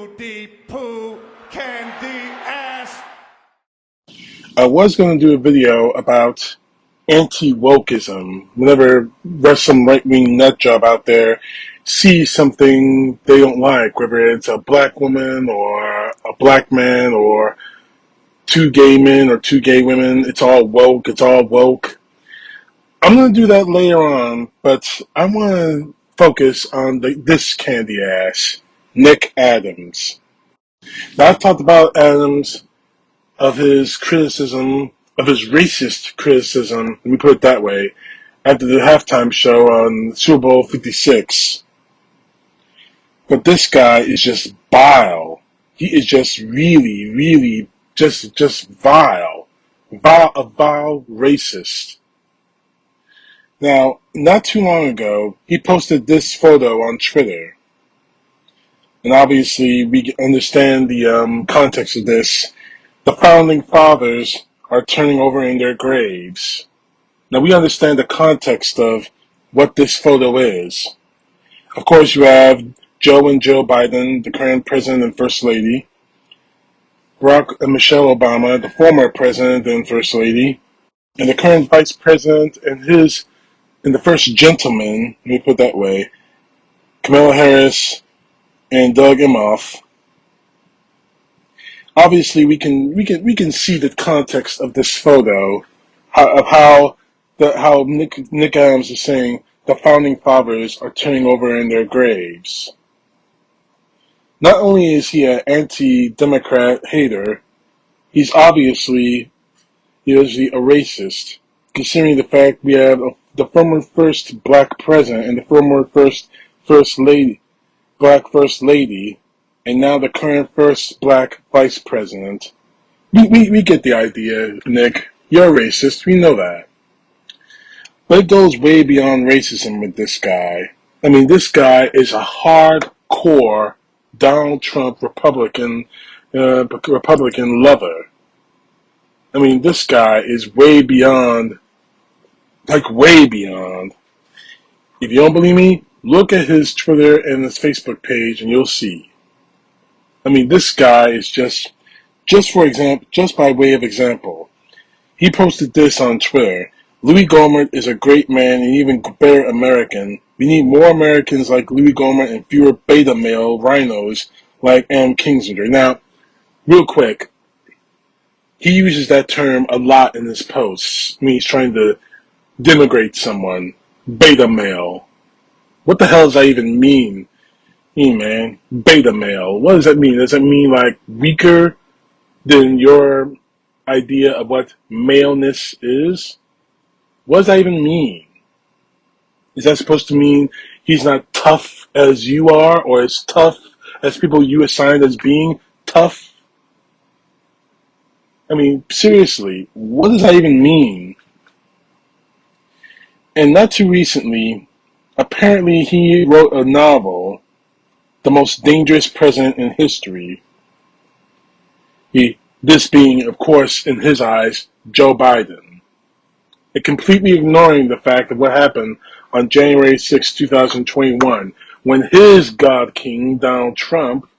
Rudy Poo Candy Ass. I was going to do a video about anti-wokeism. Whenever there's some right-wing nut job out there sees something they don't like, whether it's a black woman or a black man or two gay men or two gay women, it's all woke, it's all woke. I'm going to do that later on, but I want to focus on this candy ass, Nick Adams. Now, I've talked about Adams of his criticism, of his racist criticism, let me put it that way, after the halftime show on Super Bowl 56. But this guy is just vile. He is just really, really just vile. A vile racist. Now, not too long ago, he posted this photo on Twitter. And obviously, we understand the context of this. The founding fathers are turning over in their graves. Now, we understand the context of what this photo is. Of course, you have Joe and Jill Biden, the current president and first lady, Barack and Michelle Obama, the former president and first lady, and the current vice president and the first gentleman, let me put it that way, Kamala Harris and Doug Emhoff. Obviously, we can see the context of this photo, how Nick Adams is saying the founding fathers are turning over in their graves. Not only is he an anti-Democrat hater, he's obviously a racist, considering the fact we have the former first black president and the former first lady, black first lady, and now the current first black vice president. We get the idea, Nick. You're a racist. We know that. But it goes way beyond racism with this guy. I mean, this guy is a hardcore Donald Trump Republican lover. I mean, this guy is way beyond, like way beyond. If you don't believe me, look at his Twitter and his Facebook page and you'll see. I mean, this guy is just by way of example, he posted this on Twitter. Louis Gohmert is a great man and even better American. We need more Americans like Louis Gohmert and fewer beta male rhinos like M. Kinzinger. Now, real quick, he uses that term a lot in his posts. I mean, he's trying to denigrate someone. Beta male. What the hell does that even mean? Man, beta male. What does that mean? Does that mean like weaker than your idea of what maleness is? What does that even mean? Is that supposed to mean he's not tough as you are, or as tough as people you assigned as being tough? I mean, seriously, what does that even mean? And not too recently, apparently he wrote a novel, The Most Dangerous President in History. This being, of course, in his eyes, Joe Biden. And completely ignoring the fact of what happened on January 6, 2021, when his God King, Donald Trump,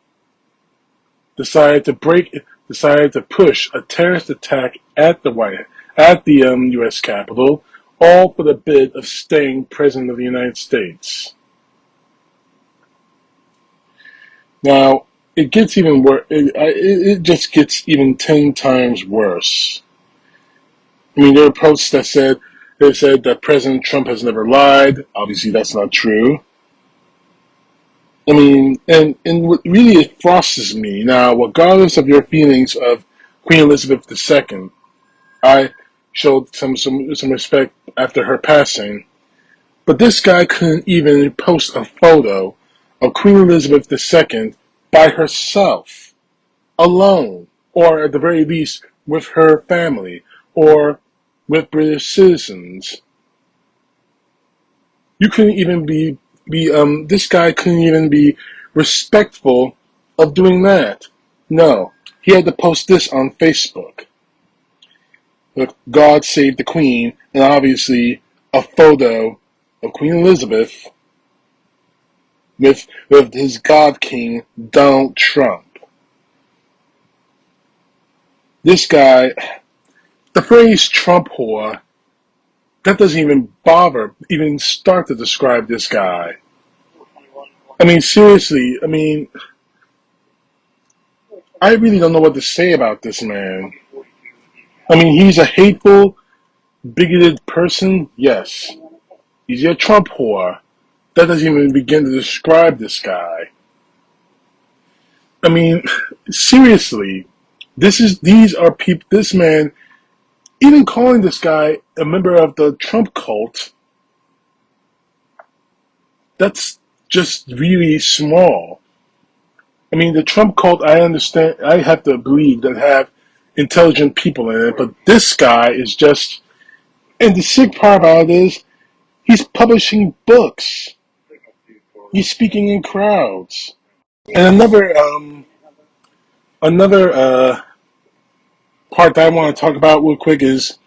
decided to push a terrorist attack at the U.S. Capitol, all for the bid of staying President of the United States. Now, it gets even worse. It just gets even 10 times worse. I mean, there are posts that said that President Trump has never lied. Obviously, that's not true. I mean, and what really it frosters me. Now, regardless of your feelings of Queen Elizabeth II, I showed some respect after her passing. But this guy couldn't even post a photo of Queen Elizabeth II by herself, alone, or at the very least with her family, or with British citizens. You couldn't even this guy couldn't even be respectful of doing that. No, he had to post this on Facebook. With God Save the Queen, and obviously a photo of Queen Elizabeth with his God King, Donald Trump. This guy, the phrase Trump whore, that doesn't even bother, even start to describe this guy. I mean, seriously, I really don't know what to say about this man. I mean, he's a hateful, bigoted person, yes. He's a Trump whore. That doesn't even begin to describe this guy. I mean, seriously, these are people. This man, even calling this guy a member of the Trump cult, that's just really small. I mean, the Trump cult, I understand. I have to believe that have intelligent people in it, but this guy is just. And the sick part about it is, he's publishing books. He's speaking in crowds. And another part that I want to talk about real quick is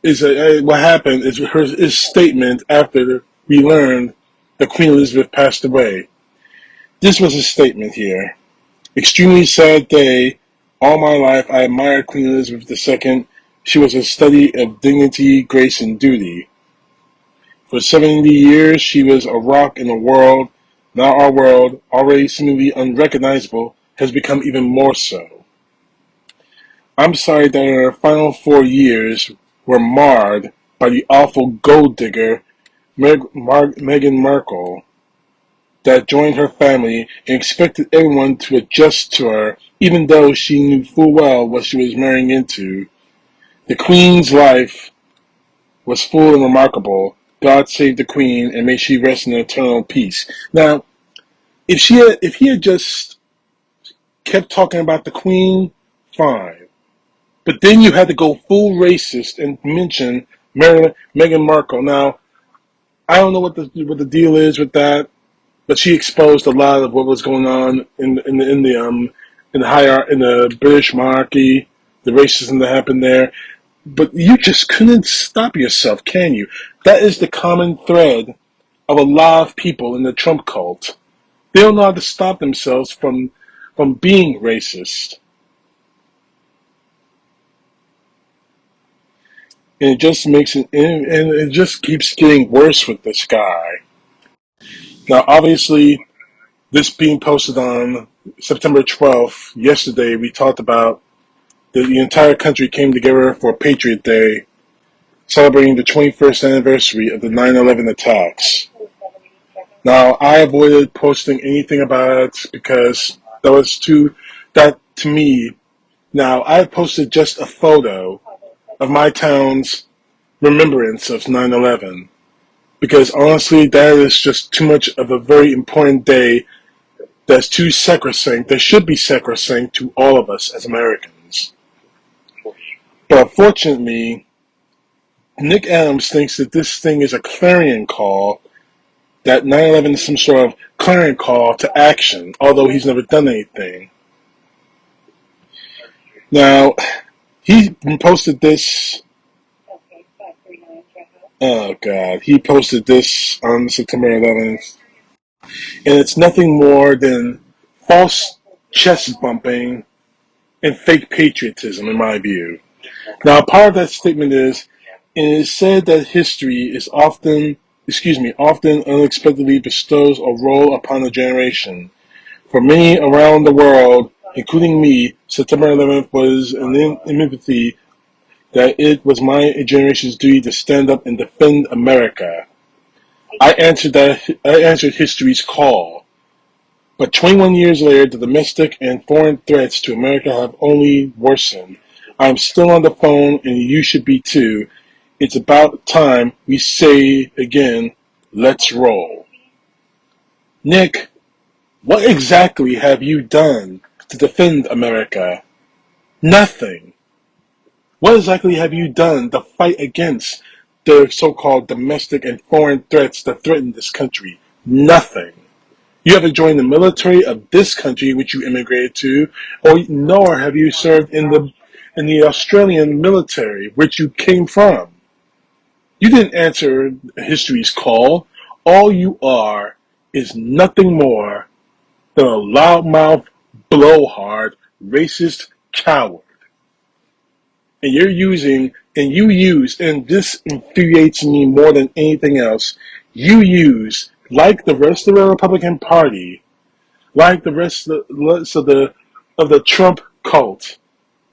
what happened is his statement after we learned that Queen Elizabeth passed away. This was his statement here. Extremely sad day. All my life I admired Queen Elizabeth II. She was a study of dignity, grace, and duty. For 70 years she was a rock in the world. Now our world, already seemingly unrecognizable, has become even more so. I'm sorry that her final 4 years were marred by the awful gold digger Meghan Markle that joined her family and expected everyone to adjust to her, even though she knew full well what she was marrying into. The Queen's life was full and remarkable. God save the Queen and may she rest in eternal peace. Now, if he had just kept talking about the Queen, fine. But then you had to go full racist and mention Meghan Markle. Now, I don't know what the deal is with that, but she exposed a lot of what was going on in the British monarchy, the racism that happened there. But you just couldn't stop yourself, can you? That is the common thread of a lot of people in the Trump cult. They don't know how to stop themselves from being racist. And it just keeps getting worse with this guy. Now, obviously, this being posted on September 12th, yesterday, we talked about the entire country came together for Patriot Day, celebrating the 21st anniversary of the 9/11 attacks. Now, I avoided posting anything about it because that to me, now I posted just a photo of my town's remembrance of 9/11. Because honestly, that is just too much of a very important day that's too sacrosanct, that should be sacrosanct to all of us as Americans. But unfortunately, Nick Adams thinks that this thing is a clarion call, that 9/11 is some sort of clarion call to action, although he's never done anything. Now, he posted this. Oh God, he posted this on September 11th, and it's nothing more than false chest bumping and fake patriotism, in my view. Now, part of that statement is, it is said that history is often unexpectedly bestows a role upon a generation. For many around the world, including me, September 11th was an empathy that it was my generation's duty to stand up and defend America. I answered history's call. But 21 years later, the domestic and foreign threats to America have only worsened. I'm still on the phone, and you should be too. It's about time we say again, let's roll. Nick, what exactly have you done to defend America? Nothing. What exactly have you done to fight against the so-called domestic and foreign threats that threaten this country? Nothing. You haven't joined the military of this country which you immigrated to, nor have you served in the Australian military which you came from. You didn't answer history's call. All you are is nothing more than a loudmouth, blowhard, racist coward. And you use, and this infuriates me more than anything else, you use, like the rest of the Republican Party, like the rest of the Trump cult,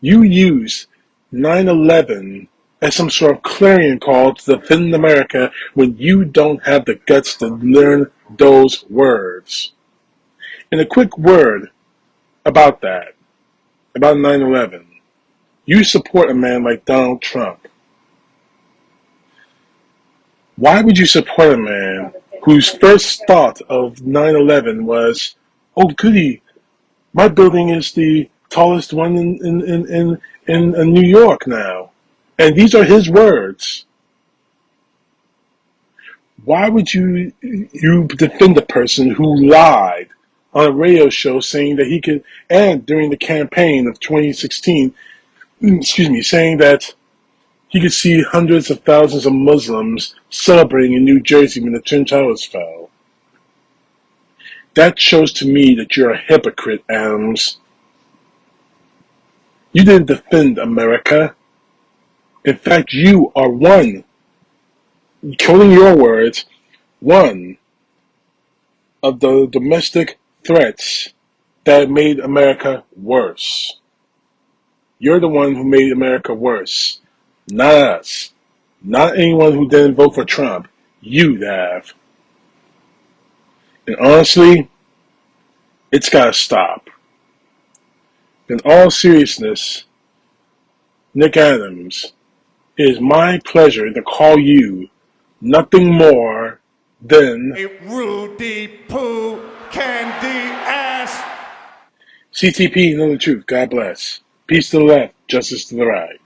you use 9/11 as some sort of clarion call to defend America when you don't have the guts to learn those words. And a quick word about that, about 9/11. You support a man like Donald Trump. Why would you support a man whose first thought of 9/11 was, oh goody, my building is the tallest one in New York now. And these are his words. Why would you defend a person who lied on a radio show saying that he could, and during the campaign of 2016, saying that he could see hundreds of thousands of Muslims celebrating in New Jersey when the Twin Towers fell? That shows to me that you're a hypocrite, Adams. You didn't defend America. In fact, you are one, quoting your words, one of the domestic threats that made America worse. You're the one who made America worse, not us. Not anyone who didn't vote for Trump. You have. And honestly, it's gotta stop. In all seriousness, Nick Adams, it is my pleasure to call you nothing more than A Rudy Poo Candy Ass. CTP, know the truth. God bless. Peace to the left, justice to the right.